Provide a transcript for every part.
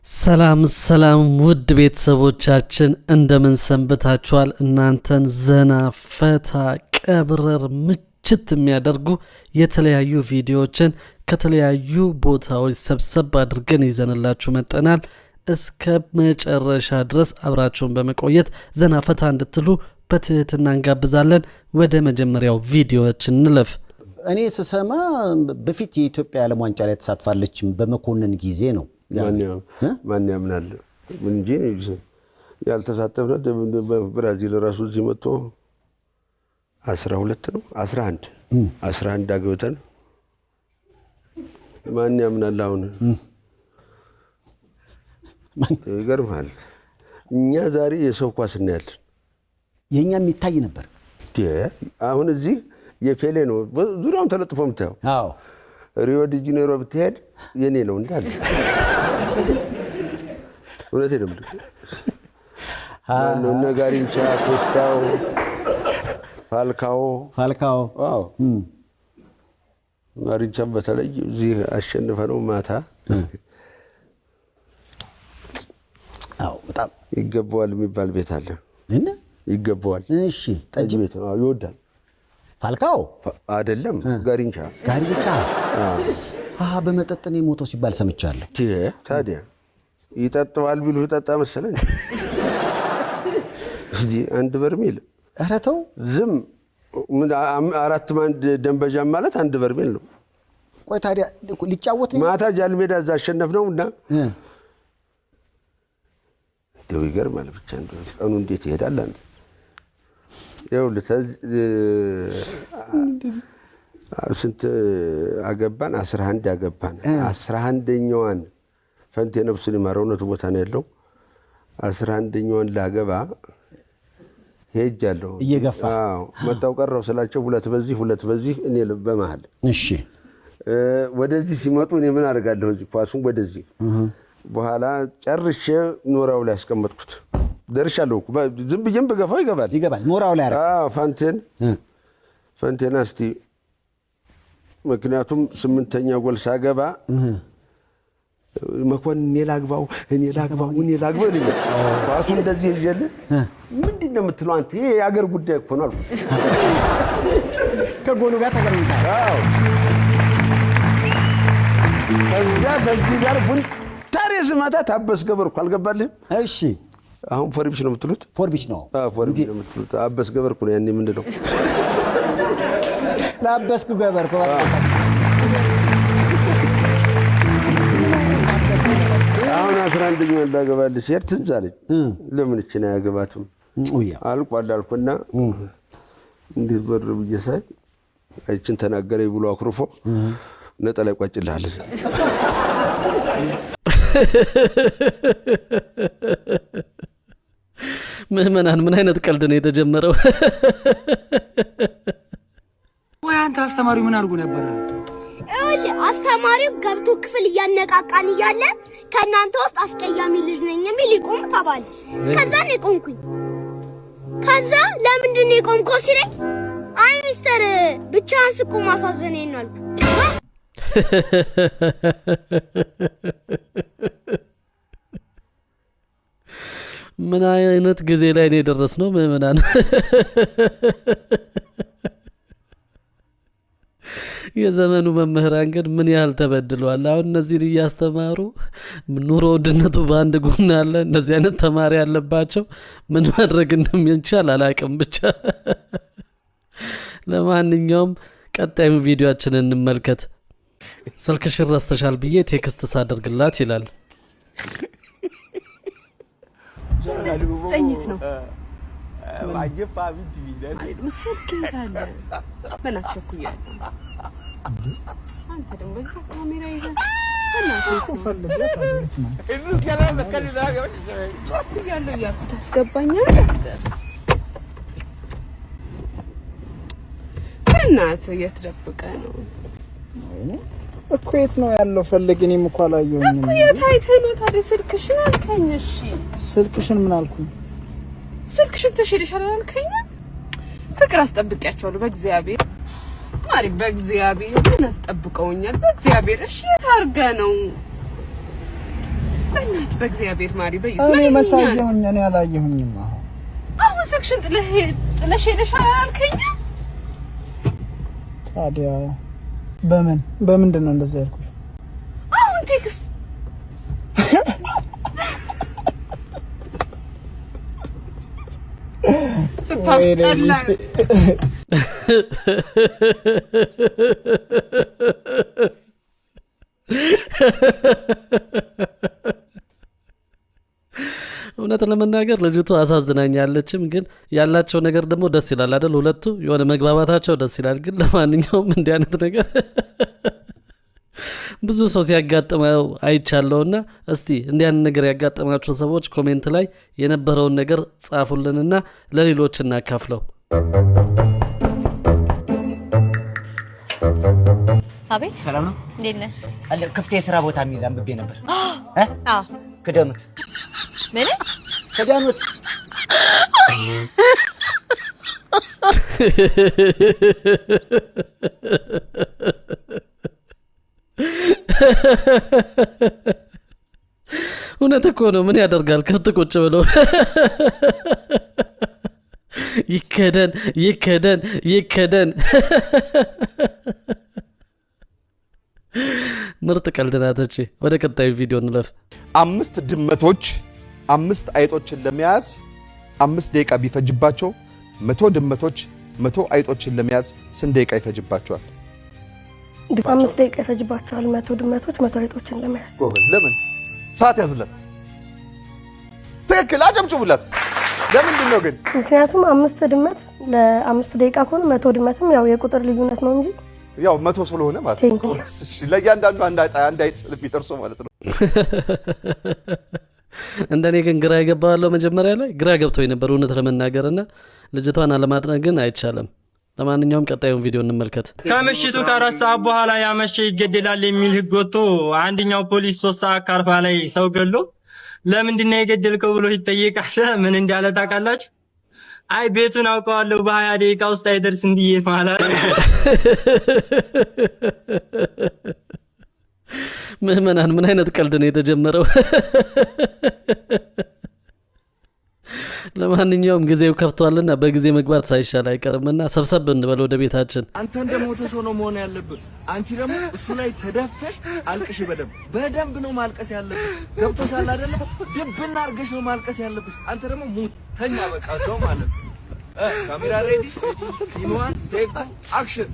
ሰላም ውድ ቤተሰቦቻችን እንደምን ሰንብታችኋል? እናንተን ዘና ፈታ ቀብረር ምችት የሚያደርጉ የተለያዩ ቪዲዮዎችን ከተለያዩ ቦታዎች ሰብሰብ አድርገን ይዘንላችሁ መጥተናል። እስከ መጨረሻ ድረስ አብራችሁን በመቆየት ዘና ፈታ እንድትሉ በትህትና እንጋብዛለን። ወደ መጀመሪያው ቪዲዮችን እንለፍ። እኔ ስሰማ በፊት የኢትዮጵያ ዓለም ዋንጫ ላይ ተሳትፋለች በመኮንን ጊዜ ነው። ማን ያምናል እንጂ ያልተሳተፈው በብራዚል ራሱ እዚህ መጥቶ 12 ነው 11 አግብተን ማን ያምናል? አሁን ይገርማል። እኛ ዛሬ የሰው ኳስ እናያለን። የኛም ይታይ ነበር። አሁን እዚህ የፌሌ ነው ዙሪያውን ተለጥፎ የምታየው። አዎ ሪዮ ዲ ጄኔሮ ብትሄድ የኔ ነው እንዳለ እውነቴን ነው። እነ ጋሪንቻ፣ ኮስታው፣ ፋልካኦ አዎ ጋሪንቻ በተለይ እዚህ አሸንፈ ነው ማታ አዎ በጣም ይገባዋል የሚባል ቤት አለ እና ይገባዋል። እሺ ጠጅ ቤት ነው ይወዳል። ፋልካኦ አይደለም ጋሪንቻ በመጠጥ ነው ሞቶ ሲባል ሰምቻለሁ። ታዲያ ይጠጣዋል ቢሉ ይጠጣ መሰለኝ እንጂ አንድ በርሜል ኧረ ተው ዝም አራት ማን ደንበጃ ማለት አንድ በርሜል ነው። ቆይ ታዲያ ሊጫወት ነው ማታ ጃልሜዳ እዛ አሸነፍነውና እንደው ይገርማል። ብቻ እንደው ቀኑ እንዴት ይሄዳል አንተ ይኸውልህ ስንት አገባን? 11 አገባን። 11ኛዋን ፈንቴ ነፍሱን ይማረው ነው ቦታ ነው ያለው። 11ኛዋን ላገባ ሄጃለሁ እየገፋ መጣው ቀረው ስላቸው ሁለት በዚህ እኔ በመሃል እሺ ወደዚህ ሲመጡ እኔ ምን አደርጋለሁ? እዚህ ኳሱን ወደዚህ በኋላ ጨርሼ ኖራው ላይ አስቀመጥኩት። ደርሻለሁ። ዝም ብዬም በገፋው ይገባል ኖራው ላይ አዎ ፋንቴና እስቲ ምክንያቱም 8ኛ ጎል ሳገባ መኮንን እኔ ላግባው ልኝ ኳሱ እንደዚህ ይዤል ምንድነው የምትለው አንተ? ይሄ የአገር ጉዳይ እኮ ነው አልኩት። ከጎሉ ጋር ተገናኝታ አዎ ከዚህ ጋር ታሪስ ማታ ታበስ ገበርኩ አልገባልህ? እሺ አሁን ፎርቢሽ ነው የምትሉት? ፎርቢሽ ነው የምትሉት። አበስ ገበርኩ ነው ያኔ ምንድነው ላበስኩ ገበርኩ። አሁን 11ኛው እንዳገባልሽ ትዝ አለኝ። ለምን እቺን አያገባትም አልቋል አልኩና እንዴት በር ብዬ ሳይ አይችን ተናገረኝ ብሎ አኩርፎ ነጠላ ይቋጭልሃል። ምዕመናን ምን አይነት ቀልድ ነው የተጀመረው? ወይ አንተ አስተማሪው ምን አድርጎ ነበር? አስተማሪው ገብቶ ክፍል እያነቃቃን እያለ ከእናንተ ውስጥ አስቀያሚ ልጅ ነኝ የሚል ይቆም ተባለ። ከዛ ነው የቆምኩኝ። ከዛ ለምንድን ነው የቆምከው ሲለኝ አይ ሚስተር ብቻህን ስቆም አሳዘነኝ ነው አልኩት። ምን አይነት ጊዜ ላይ ነው የደረስነው ምዕመናን? የዘመኑ መምህራን ግን ምን ያህል ተበድለዋል። አሁን እነዚህን እያስተማሩ ኑሮ ውድነቱ በአንድ ጎን አለ። እንደዚህ አይነት ተማሪ ያለባቸው ምን ማድረግ እንደሚቻል አላውቅም። ብቻ ለማንኛውም ቀጣዩ ቪዲዮአችንን እንመልከት። ስልክሽን ረስተሻል ብዬ ቴክስት ሳደርግላት ይላል። ስጠኝት ነው ስልክ ካለ በእናትህ ቸኩያለሁ። አንተ ደግሞ በዛ ካሜራ ይዘህ ቸኩያለሁ እያልኩ ታስገባኛለህ። በእናትህ የት ደብቀህ ነው እኮ? የት ነው ያለው? ፈልግ። እኔም እኮ አላየሁኝም እኮ። የት አይተህ ነው ታዲያ ስልክሽን አልከኝ? እሺ ስልክሽን ምን አልኩኝ? ስልክሽን ተሽልሻል አልከኝ? ፍቅር አስጠብቂያቸዋለሁ በእግዚአብሔር ማሪ፣ በእግዚአብሔር ምን አስጠብቀውኛል በእግዚአብሔር። እሺ የት አድርገህ ነው? በእናትህ በእግዚአብሔር ማሪ በይስ እኔ መቻየሁኝ እኔ አላየሁኝም። አሁን ስልክሽን ጥለሽ ሄደሽ አላልከኝም? ታዲያ በምንድን ነው እንደዛ ያልኩሽ? አሁን ቴክስት ስታስጠላ እውነት ለመናገር ልጅቱ አሳዝናኛለችም፣ ግን ያላቸው ነገር ደግሞ ደስ ይላል አይደል? ሁለቱ የሆነ መግባባታቸው ደስ ይላል። ግን ለማንኛውም እንዲህ አይነት ነገር ብዙ ሰው ሲያጋጥመው አይቻለውና እስቲ እንዲህ አይነት ነገር ያጋጠማችሁ ሰዎች ኮሜንት ላይ የነበረውን ነገር ጻፉልንና ለሌሎች እናካፍለው። አቤት ሰላም ነው? እንዴት ነህ? አለ ክፍት የሥራ ቦታ የሚል አንብቤ ነበር። አዎ ክደኑት። ምን? ክደኑት። እውነት እኮ ነው። ምን ያደርጋል ክፍት ቁጭ ብሎ ይከደን። ምርጥ ቀልድ ናት እቺ። ወደ ቀጣዩ ቪዲዮ እንለፍ። 5 ድመቶች 5 አይጦችን ለመያዝ 5 ደቂቃ ቢፈጅባቸው 100 ድመቶች 100 አይጦችን ለመያዝ ስንት ደቂቃ ይፈጅባቸዋል? 5 ደቂቃ ይፈጅባቸዋል 100 ድመቶች 100 አይጦችን ለመያዝ። ጎበዝ። ለምን? ሰዓት ያዝለት። ትክክል፣ አጨብጭቡላት። ለምንድን ነው ግን? ምክንያቱም 5 ድመት ለ5 ደቂቃ ከሆነ 100 ድመትም ያው የቁጥር ልዩነት ነው እንጂ ያው 100 ስለሆነ ማለት ነው። እሺ፣ ለእያንዳንዱ አንድ አይጥ ስለሚደርሰው ማለት ነው። እንደኔ ግን ግራ የገባዋለው መጀመሪያ ላይ ግራ ገብቶኝ ነበር እውነት ለመናገርና ልጅቷን አለማድነቅ ግን አይቻልም። ለማንኛውም ቀጣዩን ቪዲዮ እንመልከት። ከምሽቱ ከ4 ሰዓት በኋላ ያመሸ ይገደላል የሚል ህግ ወጥቶ አንደኛው ፖሊስ 3 ሰዓት ካርፋ ላይ ሰው ገሎ ለምንድን ነው የገደልከው ብሎ ይጠየቃል። ምን እንዳለ ታውቃላችሁ? አይ ቤቱን አውቀዋለሁ በ20 ደቂቃ ውስጥ አይደርስም ብዬ ማለት። ምዕመናን ምን አይነት ቀልድ ነው የተጀመረው? ለማንኛውም ጊዜው ከፍቷልና በጊዜ መግባት ሳይሻል አይቀርምና ሰብሰብ እንበል ወደ ቤታችን። አንተ እንደሞተ ሰው ነው መሆን ያለብህ። አንቺ ደግሞ እሱ ላይ ተደፍተሽ አልቅሽ። በደንብ ነው ማልቀስ ያለብህ። ገብቶሻል አይደለ? ድብና አርገሽ ነው ማልቀስ ያለብሽ። አንተ ደግሞ ሙት ተኛ በቃ ነው ማለት ነው። ካሜራ ሬዲ፣ ሲን ዋን ቴክ ቱ አክሽን።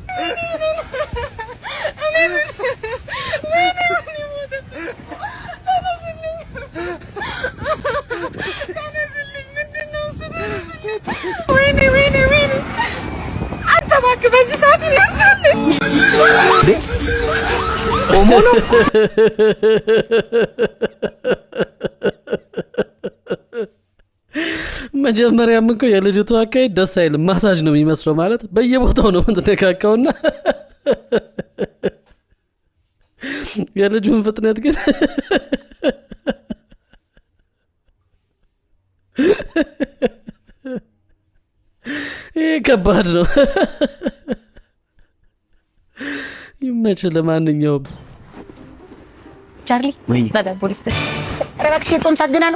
ወይኔ አንተ እባክህ በዚህ ሰዓት ይነሳል ቆሞ ነው። መጀመሪያም እኮ የልጅቱ አካሄድ ደስ አይልም። ማሳጅ ነው የሚመስለው። ማለት በየቦታው ነው የምትነካካውና የልጁን ፍጥነት ግን ይሄ ከባድ ነው። ይመችል። ለማንኛውም ቻርሊ በዳቦ ሊስት ረባክሽ የቆም ሳግናን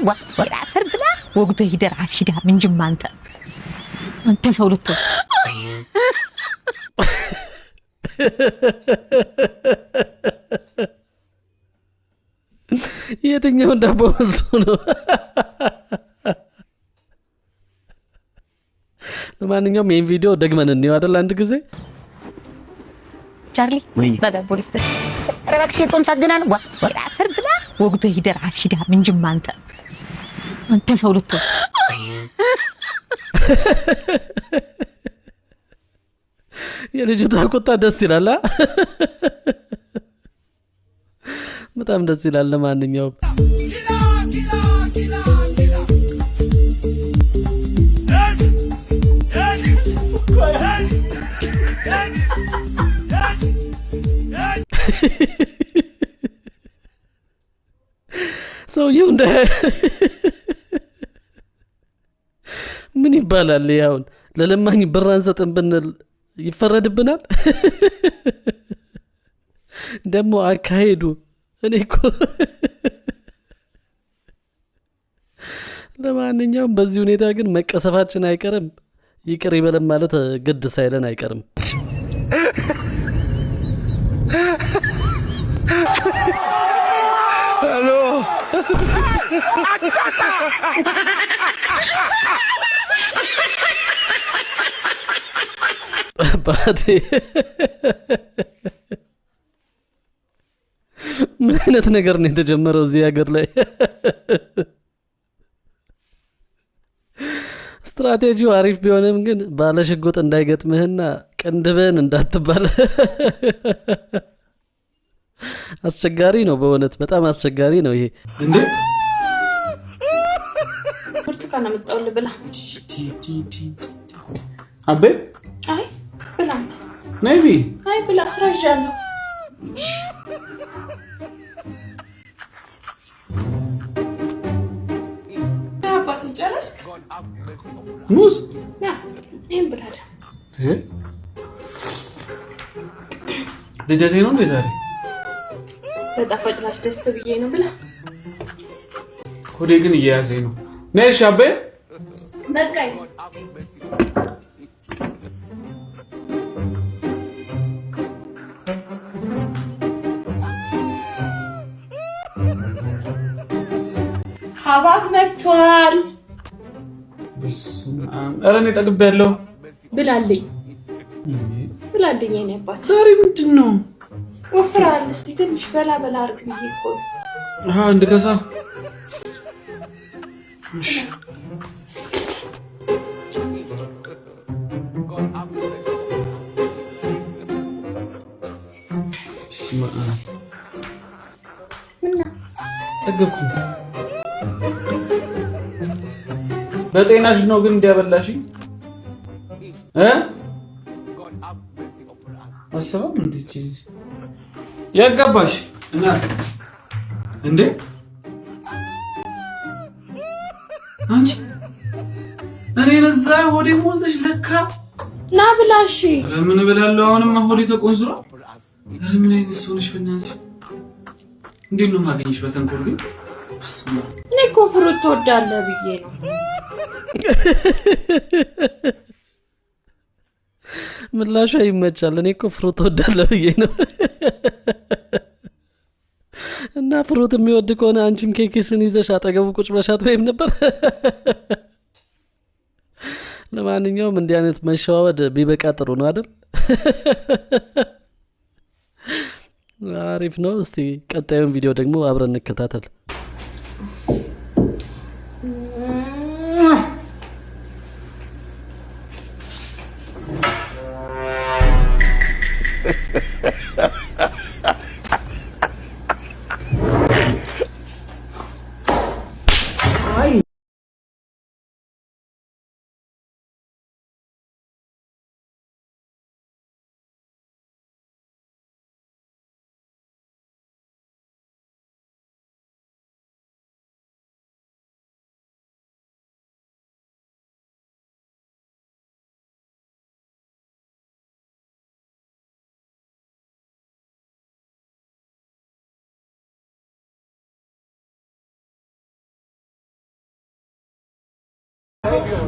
አፈር ብላ ወግቶ ሂደር አሲዳ ምንጅም አንተ ሰው ልትሆን የትኛውን ዳቦ መስሎ ነው? ለማንኛውም ይህን ቪዲዮ ደግመን እንየው አይደል? አንድ ጊዜ ቻርሊ በዳቦ ሊስት ረባክሽ የቆም ሳግናን አፈር ብላ ወግቶ ሂደር አሲዳ ምንጅም አንተ ሰው ልትሆን የልጅቷ ቁጣ ደስ ይላል። በጣም ደስ ይላል። ለማንኛውም ሰውየው እንደ ምን ይባላል? ያውን ለለማኝ ብር አንሰጥም ብንል ይፈረድብናል። ደግሞ አካሄዱ እኔ እኮ ለማንኛውም በዚህ ሁኔታ ግን መቀሰፋችን አይቀርም። ይቅር ይበለም ማለት ግድ ሳይለን አይቀርም። ሄሎ አባቴ ምን አይነት ነገር ነው የተጀመረው እዚህ ሀገር ላይ? ስትራቴጂው አሪፍ ቢሆንም ግን ባለሽጉጥ እንዳይገጥምህና ቅንድብህን እንዳትባል አስቸጋሪ ነው። በእውነት በጣም አስቸጋሪ ነው ይሄ። እንዴ ብርቱካን አመጣሁልህ ብላ። አቤ አይ ብላ ነይቢ። አይ ብላ ስራ ይዣለሁ። አባቴ ጨረስክ? ሙዝ ያ ይሄን ብላ ዳ ልደቴ ነው እንዴ ዛሬ? በጣፋጭ ላስደስት ብዬ ነው ብላ። ሆዴ ግን እየያዘኝ ነው። ነሽ አቤ በቃኝ። ሀባብ መጥቷል። ኧረ እኔ ጠግቤያለሁ። ብላልኝ ብላልኝ። የእኔ አባት ዛሬ ምንድን ነው? ወፍራል። እስቲ ትንሽ በላ በላ አድርግ ብዬ እኮ ነው። እንድከሳ ጠገብኩ። በጤናሽ ነው ግን እንዲያበላሽኝ አሰባም እንዴ? ያጋባሽ እናት እንዴ? አንቺ እኔ ነዛ ሆዴ ሞልተሽ ለካ ና ብላሽ። ምን እበላለሁ? አሁንም ሆዴ ተቆንዝሯል። ምን አይነት ሰው ነሽ በእናትሽ? እንዴት ነው የማገኝሽ በተንኮል ግን? እኔ እኮ ፍሩት ትወዳለህ ብዬ ነው። ምላሿ ይመቻል። እኔ እኮ ፍሩት ትወዳለህ ብዬ ነው። እና ፍሩት የሚወድ ከሆነ አንቺም ኬክሽን ይዘሽ አጠገቡ ቁጭ ብለሻት ወይም ነበር። ለማንኛውም እንዲህ አይነት መሸዋወድ ቢበቃ ጥሩ ነው አይደል? አሪፍ ነው። እስቲ ቀጣዩን ቪዲዮ ደግሞ አብረን እንከታተል።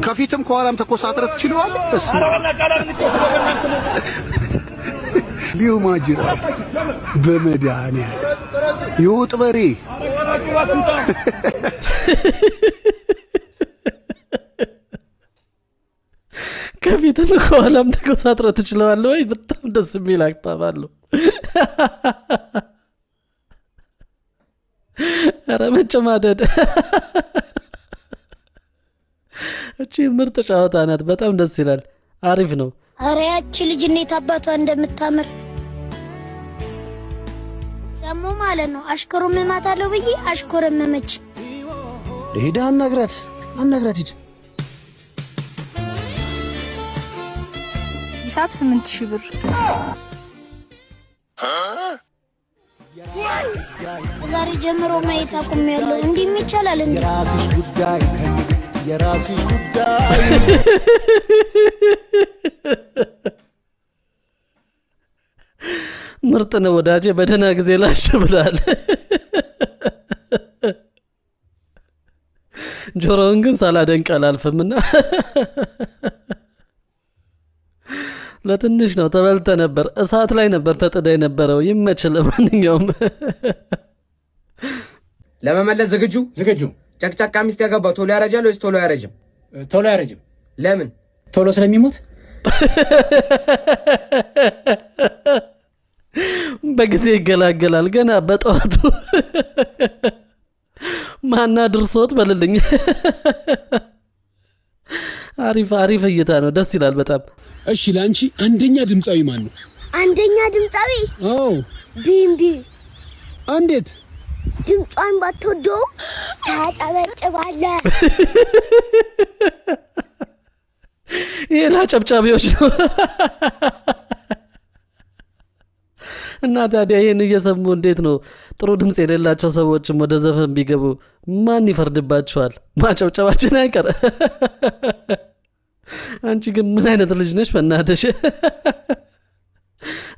ከፊትም ከኋላም ተኮሳትረ ትችለዋለህ። እስማ ሊዮ ማጅራ በመድኃኒዓለም ይውጥ በሬ ከፊትም ከኋላም ተኮሳትረ ትችለዋለህ ወይ? በጣም ደስ የሚል አቅጣባለሁ። ኧረ መጨማደድ። እቺ ምርጥ ጨዋታ ናት። በጣም ደስ ይላል። አሪፍ ነው። አረ ያቺ ልጅ እንዴት አባቷ እንደምታምር ደግሞ ማለት ነው። አሽኮረመማታለሁ ብዬ አሽኮረመመች። ሄዳ አናግራት ሂድ። ሂሳብ 8000 ብር። ዛሬ ጀምሮ ማየት አቁሜያለሁ። እንዲህ ይቻላል እንዴ? የራስሽ ጉዳይ የራስሽ ጉዳይ። ምርጥ ነው ወዳጄ። በደህና ጊዜ ላሽ ብላል። ጆሮውን ግን ሳላደንቅ አላልፍምና ለትንሽ ነው ተበልተ ነበር። እሳት ላይ ነበር ተጥደ የነበረው። ይመችል። ለማንኛውም ለመመለስ ዝግጁ ጨቅጨቃ ሚስት ያገባው ቶሎ ያረጃል ወይስ ቶሎ ያረጅም? ቶሎ ያረጅም። ለምን? ቶሎ ስለሚሞት። በጊዜ ይገላገላል ገና በጠዋቱ። ማና ድርሶት በልልኝ። አሪፍ እይታ ነው። ደስ ይላል በጣም። እሺ ለአንቺ አንደኛ ድምፃዊ ማን ነው? አንደኛ ድምፃዊ? አዎ ቢምቢ። እንዴት? ድምጿን ባትወደው ታጨበጭባለህ። ይሄ ለአጨብጫቢዎች ነው። እና ታዲያ ይሄን እየሰሙ እንዴት ነው ጥሩ ድምጽ የሌላቸው ሰዎችም ወደ ዘፈን ቢገቡ ማን ይፈርድባቸዋል? ማጨብጨባችን አይቀር። አንቺ ግን ምን አይነት ልጅ ነሽ በእናትሽ?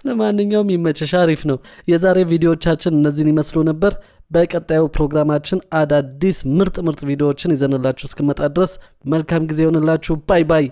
ለማንኛውም ይመችሽ። አሪፍ ነው። የዛሬ ቪዲዮዎቻችን እነዚህን ይመስሉ ነበር። በቀጣዩ ፕሮግራማችን አዳዲስ ምርጥ ቪዲዮዎችን ይዘንላችሁ እስክመጣ ድረስ መልካም ጊዜ ይሆንላችሁ። ባይ ባይ።